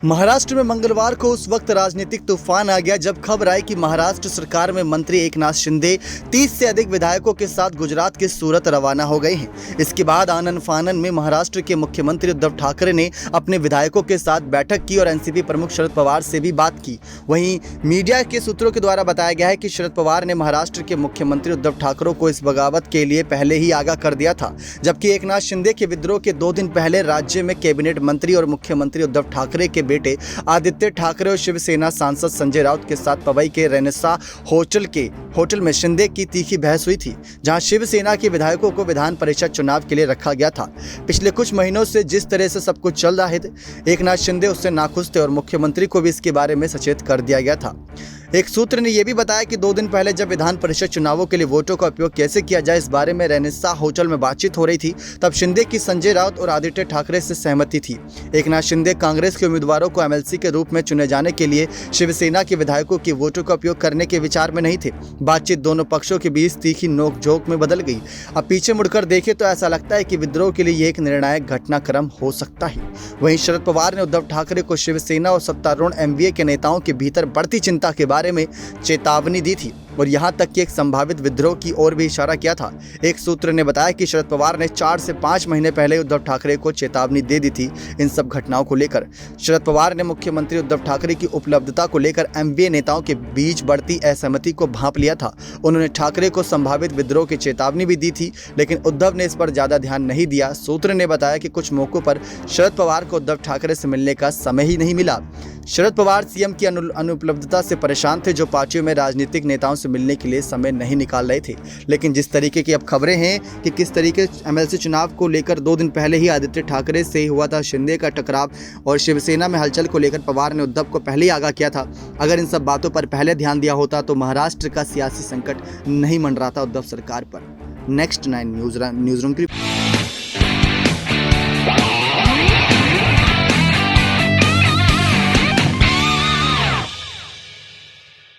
महाराष्ट्र में मंगलवार को उस वक्त राजनीतिक तूफान आ गया जब खबर आई कि महाराष्ट्र सरकार में मंत्री एकनाथ शिंदे 30 से अधिक विधायकों के साथ गुजरात के सूरत रवाना हो गए हैं। इसके बाद आनन फानन में महाराष्ट्र के मुख्यमंत्री उद्धव ठाकरे ने अपने विधायकों के साथ बैठक की और एनसीपी प्रमुख शरद पवार से भी बात की। वहीं मीडिया के सूत्रों के द्वारा बताया गया है कि शरद पवार ने महाराष्ट्र के मुख्यमंत्री उद्धव ठाकरे को इस बगावत के लिए पहले ही आगाह कर दिया था, जबकि एकनाथ शिंदे के विद्रोह के 2 दिन पहले राज्य में कैबिनेट मंत्री और मुख्यमंत्री उद्धव ठाकरे के बेटे आदित्य ठाकरे और शिवसेना सांसद संजय राउत के साथ पवई के रेनेसा होटल में शिंदे की तीखी बहस हुई थी, जहां शिवसेना के विधायकों को विधान परिषद चुनाव के लिए रखा गया था। पिछले कुछ महीनों से जिस तरह से सब कुछ चल रहा है, एकनाथ शिंदे उससे नाखुश थे और मुख्यमंत्री को भी इसके बारे में सचेत कर दिया गया था। एक सूत्र ने यह भी बताया कि 2 दिन पहले जब विधान परिषद चुनावों के लिए वोटों का उपयोग कैसे किया जाए इस बारे में रेनेसा होटल में बातचीत हो रही थी, तब शिंदे की संजय राउत और आदित्य ठाकरे से सहमति थी। एकनाथ शिंदे कांग्रेस के उम्मीदवारों को एमएलसी के रूप में चुने जाने के लिए शिवसेना के विधायकों के वोटों का उपयोग करने के विचार में नहीं थे। बातचीत दोनों पक्षों के बीच तीखी नोकझोंक में बदल गई। अब पीछे मुड़कर देखें तो ऐसा लगता है कि विद्रोह के लिए यह एक निर्णायक घटनाक्रम हो सकता है। वहीं शरद पवार ने उद्धव ठाकरे को शिवसेना और सत्तारूढ़ एमवीए के नेताओं के भीतर बढ़ती चिंता के बारे में चेतावनी दी थी और यहां तक कि एक संभावित विद्रोह की ओर भी इशारा किया था। एक सूत्र ने बताया कि शरद पवार ने 4 से 5 महीने पहले उद्धव ठाकरे को चेतावनी दे दी थी इन सब घटनाओं को लेकर। शरद पवार ने मुख्यमंत्री उद्धव ठाकरे की उपलब्धता को लेकर एमवीए नेताओं के बीच बढ़ती असहमति को भांप लिया था। उन्होंने ठाकरे को संभावित विद्रोह की चेतावनी भी दी थी, लेकिन उद्धव ने इस पर ज्यादा ध्यान नहीं दिया। सूत्र ने बताया कि कुछ मौकों पर शरद पवार को उद्धव ठाकरे से मिलने का समय ही नहीं मिला। शरद पवार सीएम की अनुपलब्धता से परेशान थे, जो पार्टियों में राजनीतिक नेताओं से मिलने के लिए समय नहीं निकाल रहे थे। लेकिन जिस तरीके की अब खबरें हैं कि किस तरीके एमएलसी चुनाव को लेकर 2 दिन पहले ही आदित्य ठाकरे से हुआ था शिंदे का टकराव और शिवसेना में हलचल को लेकर पवार ने उद्धव को पहले ही आगाह किया था। अगर इन सब बातों पर पहले ध्यान दिया होता तो महाराष्ट्र का सियासी संकट नहीं मंडराता उद्धव सरकार पर। नेक्स्ट 9 न्यूज़ रूम की